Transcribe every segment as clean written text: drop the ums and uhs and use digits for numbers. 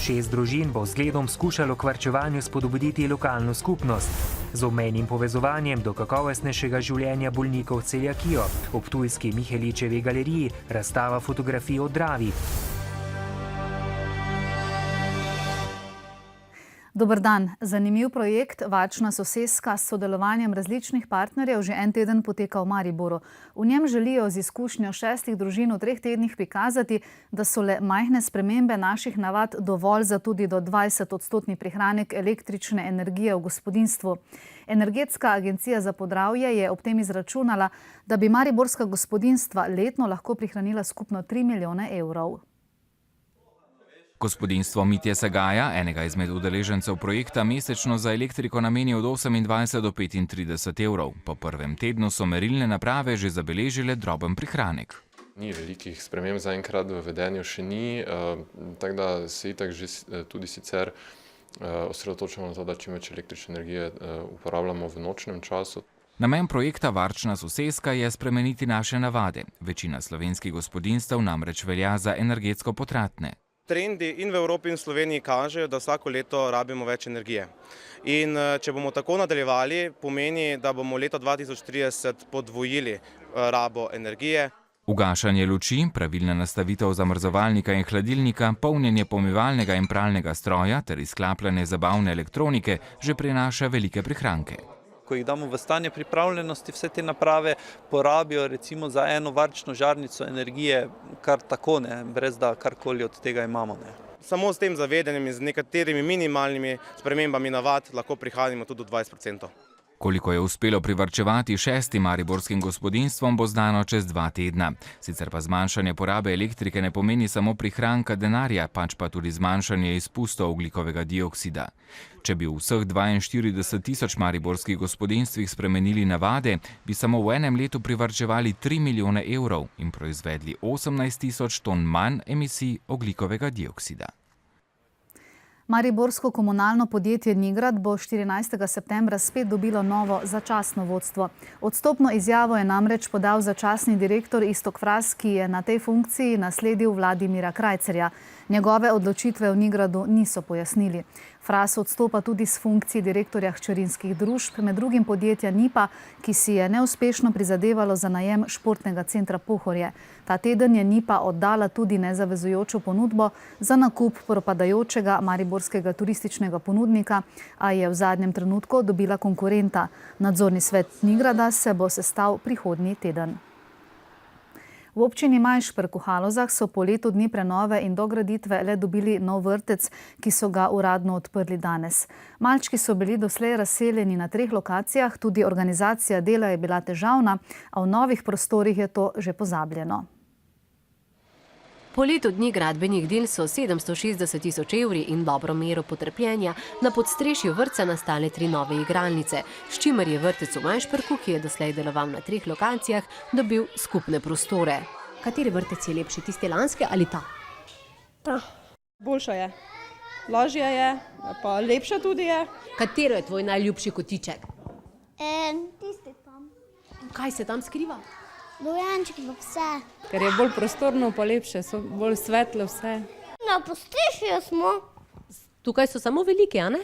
6 družin bo z zgledom skušalo k varčevanju spodbuditi lokalno skupnost. Z obmejnim povezovanjem do kakovostnejšega življenja bolnikov celiakijo ob ptujski Miheličevi galeriji razstava fotografij o Dravi. Dober dan. Zanimiv projekt Varčna soseska s sodelovanjem različnih partnerjev že en teden poteka v Mariboru. V njem želijo z izkušnjo 6 družin v 3 tednih prikazati, da so le majhne spremembe naših navad dovolj za tudi do 20% prihranek električne energije v gospodinjstvu. Energetska agencija za Podravje je ob tem izračunala, da bi mariborska gospodinjstva letno lahko prihranila skupno 3 milijone evrov. Gospodinjstvo Mitje Sagaja, enega izmed udeležencev projekta, mesečno za elektriko nameni od 28 do 35 evrov. Po prvem tednu so merilne naprave že zabeležile droben prihranek. Ni velikih sprememb zaenkrat v vedenju še ni, tako da se itak že tudi sicer osredotočamo na to, da čim več električne energije uporabljamo v nočnem času. Namen projekta Varčna soseska je spremeniti naše navade. Večina slovenskih gospodinjstev namreč velja za energetsko potratne. Trendi in v Evropi in v Sloveniji kažejo, da vsako leto rabimo več energije. In če bomo tako nadaljevali, pomeni, da bomo leto 2030 podvojili rabo energije. Ugašanje luči, pravilna nastavitev zamrzovalnika in hladilnika, polnjenje pomivalnega in pralnega stroja ter izklapljanje zabavne elektronike že prinaša velike prihranke. Ko jih damo v stanje pripravljenosti, vse te naprave porabijo recimo za eno varčno žarnico energije kar tako, brez da karkoli od tega imamo. Samo s tem zavedanjem in z nekaterimi minimalnimi spremembami navad lahko prihranimo tudi do 20%. Koliko je uspelo privarčevati 6 mariborskim gospodinjstvom, bo znano čez 2 tedna. Sicer pa zmanjšanje porabe elektrike ne pomeni samo prihranka denarja, pač pa tudi zmanjšanje izpustov ogljikovega dioksida. Če bi v vseh 42 tisoč mariborskih gospodinjstvih spremenili navade, bi samo v enem letu privarčevali 3 milijone evrov in proizvedli 18 tisoč ton manj emisij ogljikovega dioksida. Mariborsko komunalno podjetje Nigrad bo 14. septembra spet dobilo novo začasno vodstvo. Odstopno izjavo je namreč podal začasni direktor Iztok Fras, ki je na tej funkciji nasledil Vladimira Krajcerja. Njegove odločitve v Nigradu niso pojasnili. Fras odstopa tudi s funkcij direktorja hčerinskih družb, med drugim podjetja Nipa, ki si je neuspešno prizadevalo za najem športnega centra Pohorje. Ta teden je Nipa oddala tudi nezavezujočo ponudbo za nakup propadajočega mariborskega turističnega ponudnika, a je v zadnjem trenutku dobila konkurenta. Nadzorni svet Nigrada se bo sestal prihodnji teden. V občini Majšperk v Halozah so po letu dni prenove in dograditve le dobili nov vrtec, ki so ga uradno odprli danes. Malčki so bili doslej razseljeni na 3 lokacijah, tudi organizacija dela je bila težavna, a v novih prostorih je to že pozabljeno. Po letu dni gradbenih del so 760 tisoč evri in dobro mero potrpljenja na podstrešju vrtca nastale 3 nove igralnice, s čimer je vrtec v Majšperku, ki je doslej deloval na 3 lokacijah, dobil skupne prostore. Kateri vrtec je lepši, tiste lanske ali ta? Ta. Boljša je. Lažja je, pa lepša tudi je. Katero je tvoj najljubši kotiček? Tisti tam. Kaj se tam skriva? Dojenček pa vse. Ker je bolj prostorno pa lepše, so bolj svetlo vse. Na podstrešju smo. Tukaj so samo veliki, a ne?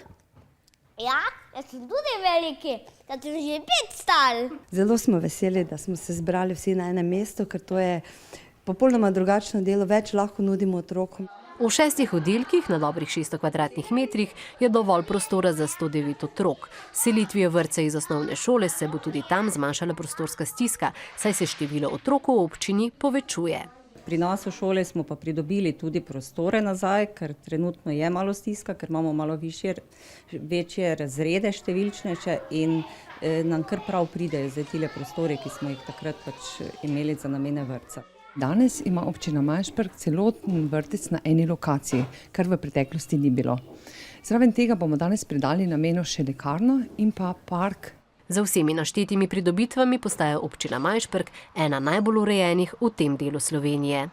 Ja, jaz sem tudi veliki, da sem že 5 stal. Zelo smo veseli, da smo se zbrali vsi na enem mestu, ker to je popolnoma drugačno delo, več lahko nudimo otrokom. V 6 oddelkih na dobrih 600 kvadratnih metrih je dovolj prostora za 109 otrok. S selitvijo vrtca iz osnovne šole se bo tudi tam zmanjšala prostorska stiska, saj se število otrok v občini povečuje. Pri nas v šole smo pa pridobili tudi prostore nazaj, ker trenutno je malo stiska, ker imamo malo večje razrede številčnejše in nam kar prav pridejo zdaj tile prostore, ki smo jih takrat pač imeli za namene vrtca. Danes ima občina Majšperk celoten vrtec na eni lokaciji, kar v preteklosti ni bilo. Zraven tega bomo danes predali namenu še lekarno in pa park. Za vsemi naštetimi pridobitvami postaja občina Majšperk ena najbolj urejenih v tem delu Slovenije.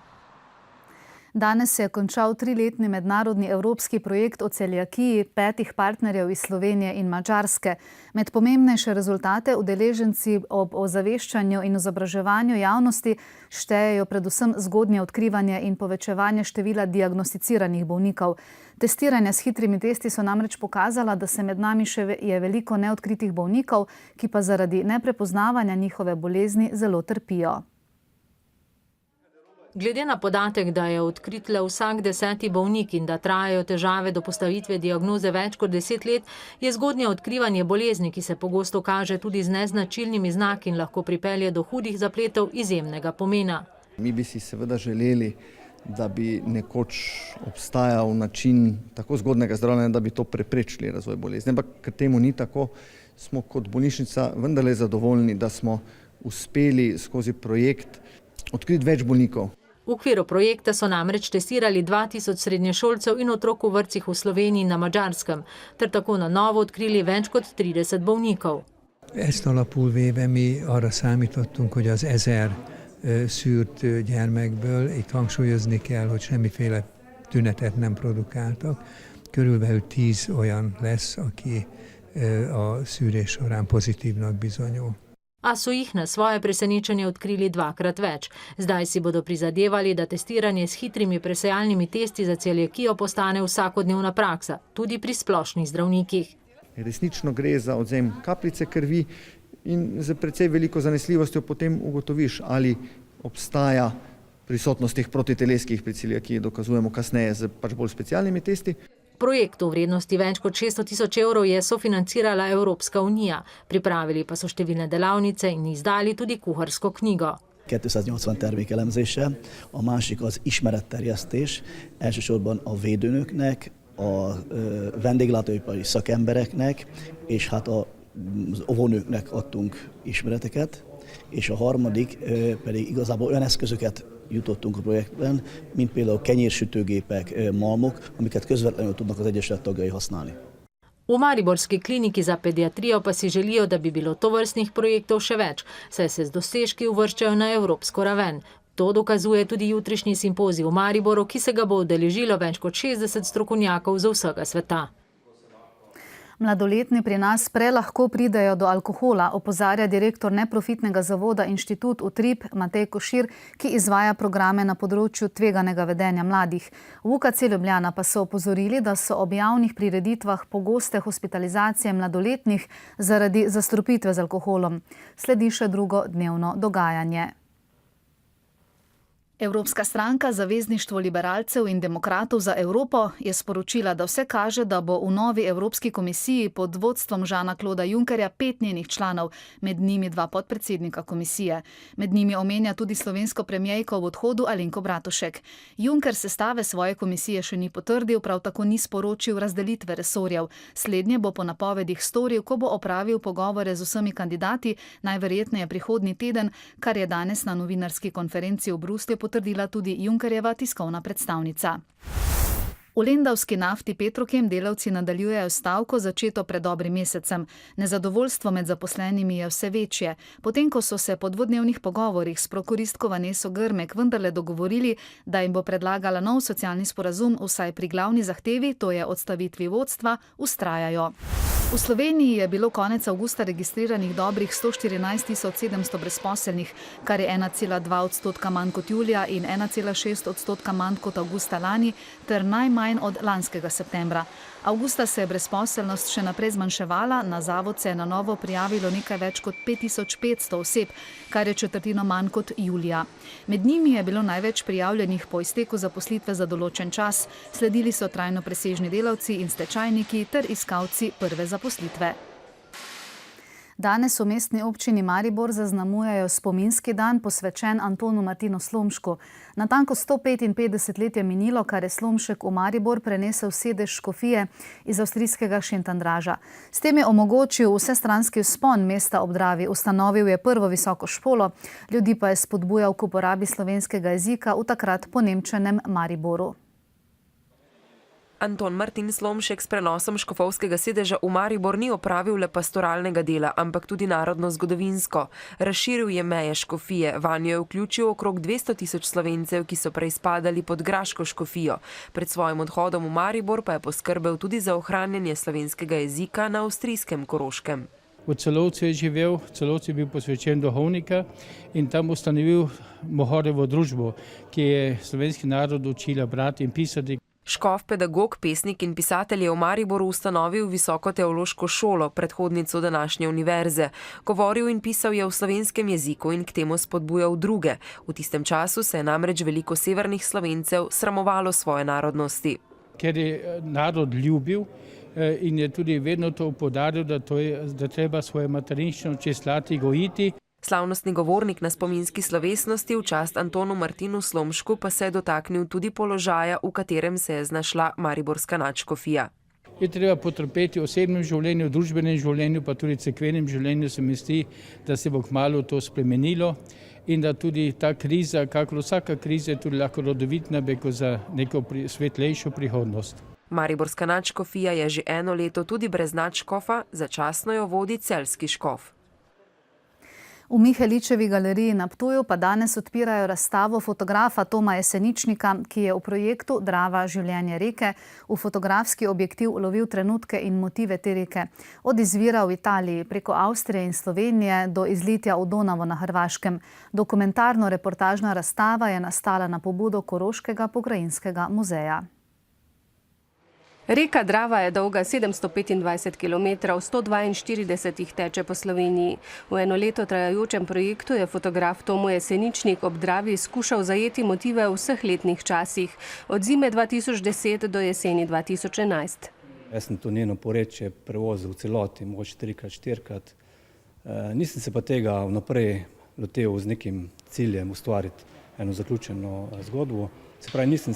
Danes se je končal 3-letni mednarodni evropski projekt o celiakiji 5 partnerjev iz Slovenije in Madžarske. Med pomembnejše rezultate udeleženci ob ozaveščanju in izobraževanju javnosti štejejo predvsem zgodnje odkrivanje in povečevanje števila diagnosticiranih bolnikov. Testiranja s hitrimi testi so namreč pokazala, da se med nami še je veliko neodkritih bolnikov, ki pa zaradi neprepoznavanja njihove bolezni zelo trpijo. Glede na podatek, da je odkrit le vsak 10. bolnik in da trajajo težave do postavitve diagnoze več kot 10 let, je zgodnje odkrivanje bolezni, ki se pogosto kaže tudi z neznačilnimi znaki in lahko pripelje do hudih zapletov, izjemnega pomena. Mi bi si seveda želeli, da bi nekoč obstajal način tako zgodnega zdravljenja, da bi to preprečili razvoj bolezni. Ampak ker temu ni tako, smo kot bolnišnica vendarle zadovoljni, da smo uspeli skozi projekt odkriti več bolnikov. V okviru projekta so namreč testirali 2000 srednješolcev in otrok v vrtcih v Sloveniji in na Madžarskem, ter tako na novo odkrili več kot 30 bolnikov. Ezt alapul véve mi arra számítottunk, hogy az 1000 szűrt gyermekből, itt hangsúlyozni kell, hogy semmiféle tünetet nem produkáltak, körülbelül 10 olyan lesz, aki a szűrés során pozitívnak bizonyul. A so jih na svoje presenečenje odkrili 2-krat več. Zdaj si bodo prizadevali, da testiranje s hitrimi presejalnimi testi za celiakijo postane vsakodnevna praksa, tudi pri splošnih zdravnikih. Resnično gre za odvzem kapljice krvi in z precej veliko zanesljivostjo potem ugotoviš, ali obstaja prisotnost teh protiteles, ki jih pri celiakiji dokazujemo kasneje z bolj specialnimi testi. Projekt v vrednosti več kot 600 000 evrov je sofinancirala Evropska unija. Pripravili pa so številne delavnice in izdali tudi kuharsko knjigo. 280 termékelemzéssel, a másik az ismeretterjesztés, elsősorban a védőnöknek, a vendéglátóipari szakembereknek, és hát az óvónőknek adtunk ismereteket, és a harmadik pedig igazából olyan eszközöket jutottunk a projektben, mint például kenyérsütőgépek, malmok, amiket közvetlenül tudnak az egyesület tagjai használni. V Mariborski kliniki za pediatrijo pa si želijo, da bi bilo tovrstnih projektov še več, saj se z dosežki uvrščajo na evropsko raven. To dokazuje tudi jutrišnji simpozij v Mariboru, ki se ga bo udeležilo več kot 60 strokovnjakov z vsega sveta. Mladoletni pri nas prelahko pridejo do alkohola, opozarja direktor neprofitnega zavoda Inštitut Utrip Matej Košir, ki izvaja programe na področju tveganega vedenja mladih. V UKC Ljubljana pa so opozorili, da so ob javnih prireditvah pogoste hospitalizacije mladoletnih zaradi zastrupitve z alkoholom. Sledi še drugo dnevno dogajanje. Evropska stranka Zavezništvo liberalcev in demokratov za Evropo je sporočila, da vse kaže, da bo v novi Evropski komisiji pod vodstvom Jeana-Clauda Junckerja 5 njenih članov, med njimi 2 podpredsednika komisije. Med njimi omenja tudi slovensko premierko v odhodu Alenko Bratušek. Juncker sestave svoje komisije še ni potrdil, prav tako ni sporočil razdelitve resorjev. Slednje bo po napovedih storil, ko bo opravil pogovore z vsemi kandidati, najverjetneje prihodnji teden, kar je danes na novinarski konferenci v Bruslju potrdila tudi Junckerjeva tiskovna predstavnica. V lendavski nafti Petrochem delavci nadaljujejo stavko, začeto pred dobrim mesecem. Nezadovoljstvo med zaposlenimi je vse večje. Potem, ko so se po dvodnevnih pogovorih s prokuristko Vaneso Grmek vendarle dogovorili, da jim bo predlagala nov socialni sporazum vsaj pri glavni zahtevi, to je odstavitvi vodstva, vztrajajo. V Sloveniji je bilo konec avgusta registriranih dobrih 114 700 brezposelnih, kar je 1,2% manj kot julija in 1,6% manj kot avgusta lani, ter najmanj od lanskega septembra. Avgusta se je brezposelnost še naprej zmanjševala, na zavod se je na novo prijavilo nekaj več kot 5500 oseb, kar je četrtino manj kot julija. Med njimi je bilo največ prijavljenih po izteku zaposlitve za določen čas, sledili so trajno presežni delavci in stečajniki ter iskalci prve zaposlitve. Danes v mestni občini Maribor zaznamujejo spominski dan posvečen Antonu Martinu Slomšku. Natanko 155 let je minilo, kar je Slomšek v Maribor prenesel sedež škofije iz avstrijskega Šentandraža. S tem je omogočil vsestranski vzpon mesta ob Dravi, ustanovil je prvo visoko šolo, ljudi pa je spodbujal k uporabi slovenskega jezika v takrat ponemčenem Mariboru. Anton Martin Slomšek s prenosom škofovskega sedeža v Maribor ni opravil le pastoralnega dela, ampak tudi narodno-zgodovinsko. Razširil je meje škofije, vanjo je vključil okrog 200 tisoč Slovencev, ki so prej spadali pod graško škofijo. Pred svojim odhodom v Maribor pa je poskrbel tudi za ohranjanje slovenskega jezika na avstrijskem Koroškem. V Celovcu je živel, Celovcu je bil posvečen duhovnika in tam ustanovil Mohorevo družbo, ki je slovenski narod učila brati in pisati. Škof, pedagog, pesnik in pisatelj je v Mariboru ustanovil visoko teološko šolo, predhodnico današnje univerze. Govoril in pisal je v slovenskem jeziku in k temu spodbujal druge. V tistem času se je namreč veliko severnih Slovencev sramovalo svoje narodnosti. Ker je narod ljubil in je tudi vedno to poudaril, da treba svojo materinščino česlati, gojiti. Slavnostni govornik na spominski slovesnosti v čast Antonu Martinu Slomšku pa se je dotaknil tudi položaja, v katerem se je znašla mariborska nadškofija. Je treba potrpeti v osebnem življenju, v družbenem življenju, pa tudi cerkvenem življenju se mi zdi, da se bo kmalu to spremenilo in da tudi ta kriza, kakor vsaka kriza, je tudi lahko rodovitna beko za neko svetlejšo prihodnost. Mariborska nadškofija je že eno leto tudi brez nadškofa, začasno jo vodi celjski škof. V Miheličevi galeriji na Ptuju pa danes odpirajo razstavo fotografa Toma Jeseničnika, ki je v projektu Drava življenje reke v fotografski objektiv lovil trenutke in motive te reke. Od izvira v Italiji preko Avstrije in Slovenije do izlitja v Donavo na Hrvaškem. Dokumentarno-reportažna razstava je nastala na pobudo Koroškega pokrajinskega muzeja. Reka Drava je dolga 725 km, 142 jih teče po Sloveniji. V eno leto trajajočem projektu je fotograf Tomo Jeseničnik ob Dravi skušal zajeti motive v vseh letnih časih, od zime 2010 do jeseni 2011. Jaz sem to njeno porečje prevozil v celoti, mogoče 3x-4x. Nisem se pa tega vnaprej lotev z nekim ciljem ustvariti eno zaključeno zgodbo. Se pravi, nisem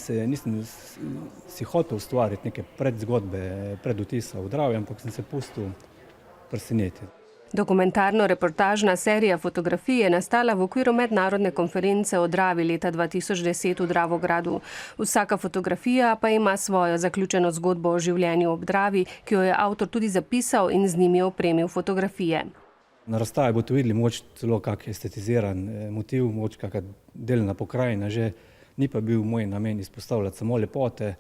si hotel ustvariti neke predzgodbe, predvtisa v Dravi, ampak sem se pustil presenetiti. Dokumentarno-reportažna serija fotografij je nastala v okviru mednarodne konference o Dravi leta 2010 v Dravogradu. Vsaka fotografija pa ima svojo zaključeno zgodbo o življenju ob Dravi, ki jo je avtor tudi zapisal in z njimi opremil fotografije. Na razstavi boste videli mogoče celo kak estetiziran motiv, mogoče kakšna delna pokrajina že. Ni pa bil moj namen izpostavljati samo lepote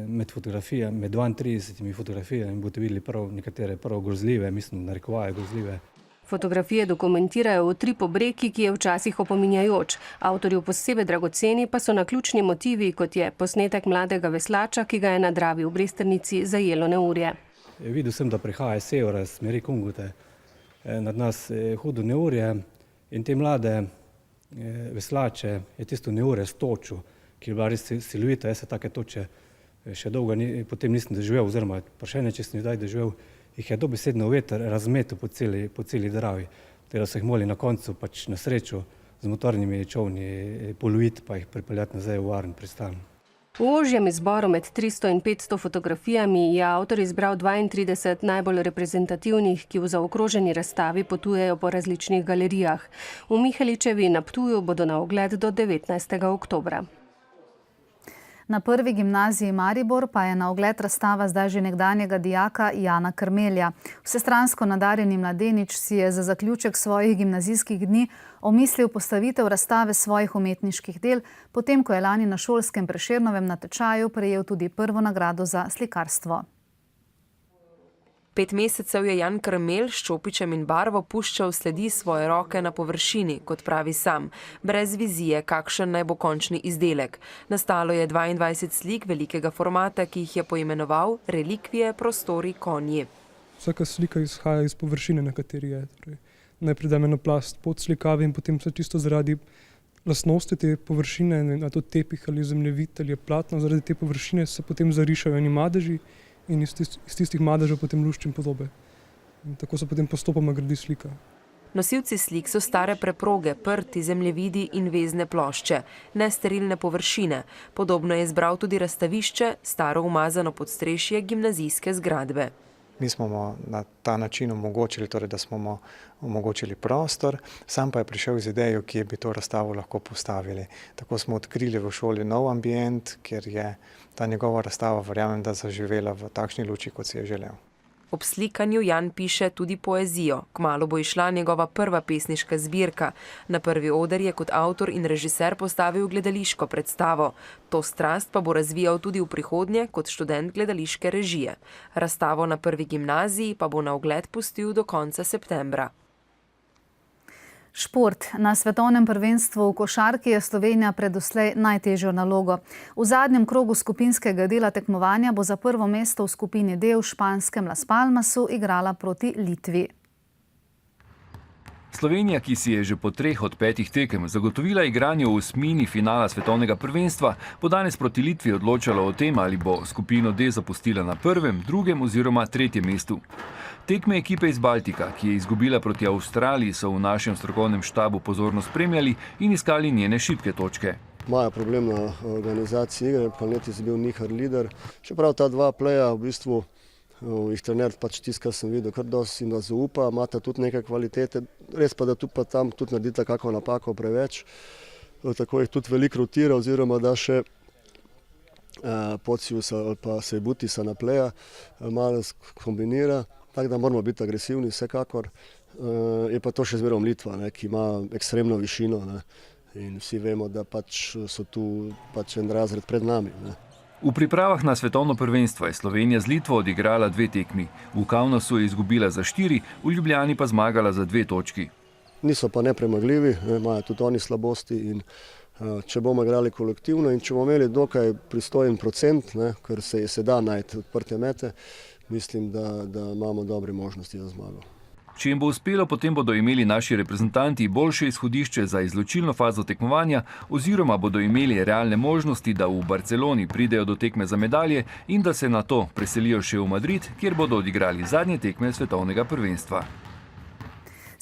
med fotografijami, med 32 fotografijami in boste videli nekatere prav grozljive, mislim, narekovaje grozljive. Fotografije dokumentirajo utrip ob reki, ki je včasih opominjajoč. Avtorju posebej dragoceni pa so naključni motivi, kot je posnetek mladega veslača, ki ga je na Dravi v Bresternici zajelo neurje. Videl sem, da prihaja iz severa, smeri Kungute. Nad nas je hudo neurje in te mlade veslače je tisto neurje stočil, ki je bila res siluita. Jaz se take toče še dolgo potem nisem doživel, oziroma vprašanje, če sem zdaj doživel, jih je dobesedno veter razmetel po celi Dravi. Teda so jih morali na koncu pač na srečo z motornimi čovni poloviti pa jih pripeljati nazaj v varen pristan. V ožjem izboru med 300 in 500 fotografijami je avtor izbral 32 najbolj reprezentativnih, ki v zaokroženi razstavi potujejo po različnih galerijah. V Miheličevi na Ptuju bodo na ogled do 19. oktobra. Na Prvi gimnaziji Maribor pa je na ogled razstava zdaj že nekdanjega dijaka Jana Krmelja. Vsestransko nadarjeni mladenič si je za zaključek svojih gimnazijskih dni omislil postavitev razstave svojih umetniških del, potem ko je lani na šolskem Prešernovem natečaju prejel tudi prvo nagrado za slikarstvo. 5 mesecev je Jan Krmelj s čopičem in barvo puščal sledi svoje roke na površini, kot pravi sam, brez vizije, kakšen naj bo končni izdelek. Nastalo je 22 slik velikega formata, ki jih je poimenoval Relikvije, prostori, konji. Vsaka slika izhaja iz površine, na kateri je. Najprej dam eno plast podslikavi in potem se čisto zaradi lastnosti te površine, na to tepih ali zemljevid ali je platno, zaradi te površine se potem zarišajo eni madeži in iz tistih madežev potem luščim podobe. In tako se potem postopoma gradi slika. Nosilci slik so stare preproge, prti, zemljevidi in vezne plošče, nesterilne površine. Podobno je izbral tudi razstavišče, staro umazano podstrešje gimnazijske zgradbe. Mi smo na ta način omogočili, torej, da smo omogočili prostor, sam pa je prišel z idejo, kje bi to razstavo lahko postavili. Tako smo odkrili v šoli nov ambient, kjer je ta njegova razstava, verjamem, da zaživela v takšni luči, kot si je želel. Ob slikanju Jan piše tudi poezijo. Kmalu bo izšla njegova prva pesniška zbirka. Na prvi oder je kot avtor in režiser postavil gledališko predstavo. To strast pa bo razvijal tudi v prihodnje kot študent gledališke režije. Razstavo na prvi gimnaziji pa bo na ogled pustil do konca septembra. Šport. Na svetovnem prvenstvu v košarki je Slovenija pred doslej najtežjo nalogo. V zadnjem krogu skupinskega dela tekmovanja bo za prvo mesto v skupini D v španskem Las Palmasu igrala proti Litvi. Slovenija, ki si je že po 3 od 5 tekem zagotovila igranje v osmini finala svetovnega prvenstva, bo danes proti Litvi odločala o tem, ali bo skupino D zapustila na 1., 2. oziroma 3. mestu. Tekme ekipe iz Baltika, ki je izgubila proti Avstraliji, so v našem strokovnem štabu pozorno spremljali in iskali njene šibke točke. Imajo problem na organizaciji igre, Planetis je bil njihov lider. Čeprav ta dva pleja v bistvu jih trener pač tisto, kar sem videl, kar dosti jim zaupa, imata tudi neke kvalitete, res pa da tu pa tam tudi naredita kakšno napako preveč. Tako jih tudi veliko rotira oziroma da še Pociusa ali pa Sejbutisa na pleja, malo kombinira. Tako da moramo biti agresivni vsekakor. Je pa to še zmerom Litva, ki ima ekstremno višino, in vsi vemo, da pač so tu pač en razred pred nami. V pripravah na svetovno prvenstvo je Slovenija z Litvo odigrala 2 tekmi. V Kaunasu je izgubila za 4, v Ljubljani pa zmagala za 2 točki. Niso pa nepremagljivi, imajo tudi oni slabosti in če bomo igrali kolektivno in če bomo imeli dokaj pristojen procent, ker se da najti odprte mete, mislim, da imamo dobre možnosti za zmago. Če jim bo uspelo, potem bodo imeli naši reprezentanti boljše izhodišče za izločilno fazo tekmovanja oziroma bodo imeli realne možnosti, da v Barceloni pridejo do tekme za medalje in da se nato preselijo še v Madrid, kjer bodo odigrali zadnje tekme svetovnega prvenstva.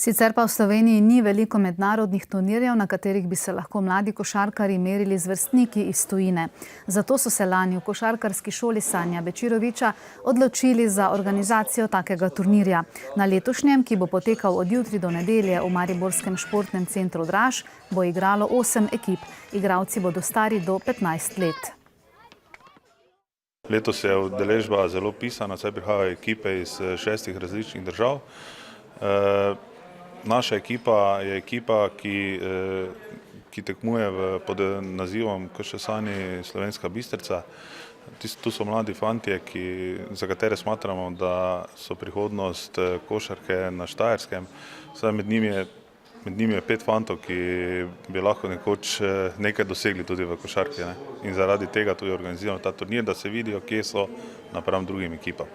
Sicer pa v Sloveniji ni veliko mednarodnih turnirjev, na katerih bi se lahko mladi košarkarji merili z vrstniki iz tujine. Zato so se lani v košarkarski šoli Sanja Bečiroviča odločili za organizacijo takega turnirja. Na letošnjem, ki bo potekal od jutri do nedelje v Mariborskem športnem centru Draž, bo igralo 8 ekip. Igralci bodo stari do 15 let. Letos je udeležba zelo pisana, saj prihajajo ekipe iz 6 različnih držav. Naša ekipa je ekipa, ki tekmuje pod nazivom Košesani Slovenska Bistrica. Tu so mladi fantje, za katere smatramo, da so prihodnost košarke na Štajerskem. Med njimi je 5 fantov, ki bi lahko nekoč nekaj dosegli tudi v košarki. In zaradi tega tudi organiziramo ta turnir, da se vidijo, kje so napram drugim ekipam.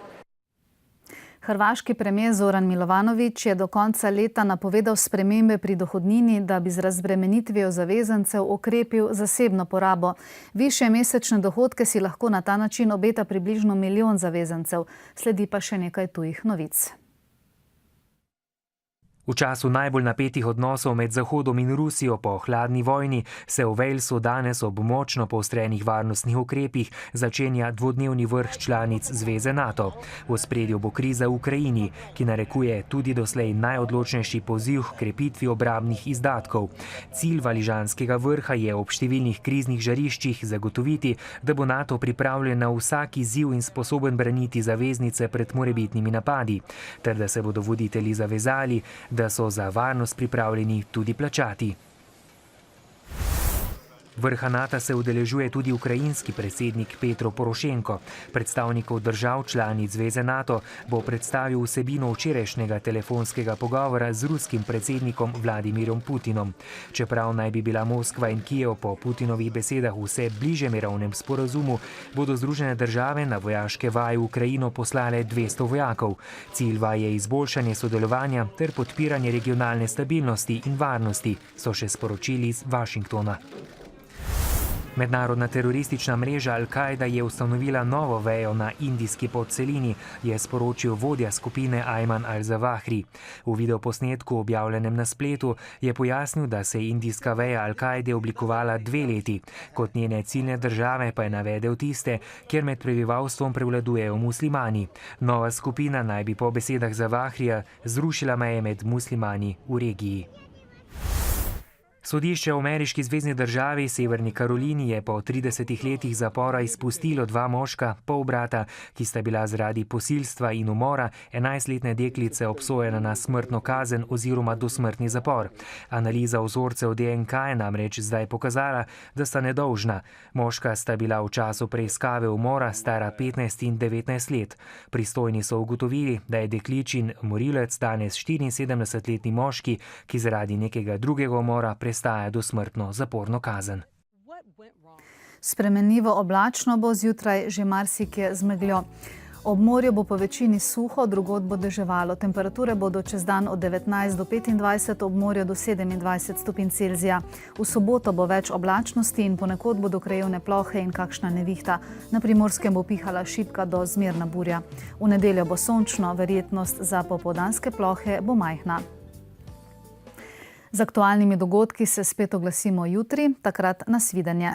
Hrvaški premijer Zoran Milovanović je do konca leta napovedal spremembe pri dohodnini, da bi z razbremenitvijo zavezancev okrepil zasebno porabo. Višje mesečne dohodke si lahko na ta način obeta približno 1 milijon zavezancev. Sledi pa še nekaj tujih novic. V času najbolj napetih odnosov med Zahodom in Rusijo po hladni vojni se v Walesu danes ob močno poostrenih varnostnih ukrepih začenja dvodnevni vrh članic Zveze NATO. V ospredju bo kriza v Ukrajini, ki narekuje tudi doslej najodločnejši poziv k krepitvi obrambnih izdatkov. Cilj valižanskega vrha je ob številnih kriznih žariščih zagotoviti, da bo NATO pripravljen na vsak izziv in sposoben braniti zaveznice pred morebitnimi napadi, ter da se bodo voditelji zavezali, da so za varnost pripravljeni tudi plačati. Vrha NATO se udeležuje tudi ukrajinski predsednik Petro Porošenko. Predstavnikov držav članic Zveze NATO bo predstavil vsebino včerajšnjega telefonskega pogovora z ruskim predsednikom Vladimirjem Putinom. Čeprav naj bi bila Moskva in Kijev po Putinovih besedah vse bliže mirovnem sporazumu, bodo Združene države na vojaške vaje v Ukrajino poslale 200 vojakov. Cilj vaj je izboljšanje sodelovanja ter podpiranje regionalne stabilnosti in varnosti, so še sporočili iz Washingtona. Mednarodna teroristična mreža Al-Kaida je ustanovila novo vejo na indijski podcelini, je sporočil vodja skupine Ayman al-Zawahri. V videoposnetku, objavljenem na spletu, je pojasnil, da se je indijska veja Al-Kaide oblikovala 2 leti. Kot njene ciljne države pa je navedel tiste, kjer med prebivalstvom prevladujejo muslimani. Nova skupina naj bi po besedah Zawahrija zrušila meje med muslimani v regiji. Sodišče v ameriški zvezni državi Severni Karolini je po 30 letih zapora izpustilo 2 moška, polbrata, ki sta bila zaradi posilstva in umora 11-letne deklice obsojena na smrtno kazen oziroma dosmrtni zapor. Analiza vzorcev DNK je namreč zdaj pokazala, da sta nedolžna. Moška sta bila v času preiskave umora stara 15 in 19 let. Pristojni so ugotovili, da je dekličin morilec danes 74-letni moški, ki zaradi nekega drugega umora prestaja dosmrtno zaporno kazen. Spremenljivo oblačno bo, zjutraj že marsikje z megljo. Ob morju bo po večini suho, drugod bo deževalo. Temperature bodo čez dan od 19 do 25, ob morju do 27 stopinj Celzija. V soboto bo več oblačnosti in ponekod bodo krajevne plohe in kakšna nevihta. Na Primorskem bo pihala šibka do zmerna burja. V nedeljo bo sončno, verjetnost za popoldanske plohe bo majhna. Z aktualnimi dogodki se spet oglasimo jutri, takrat nasvidenje.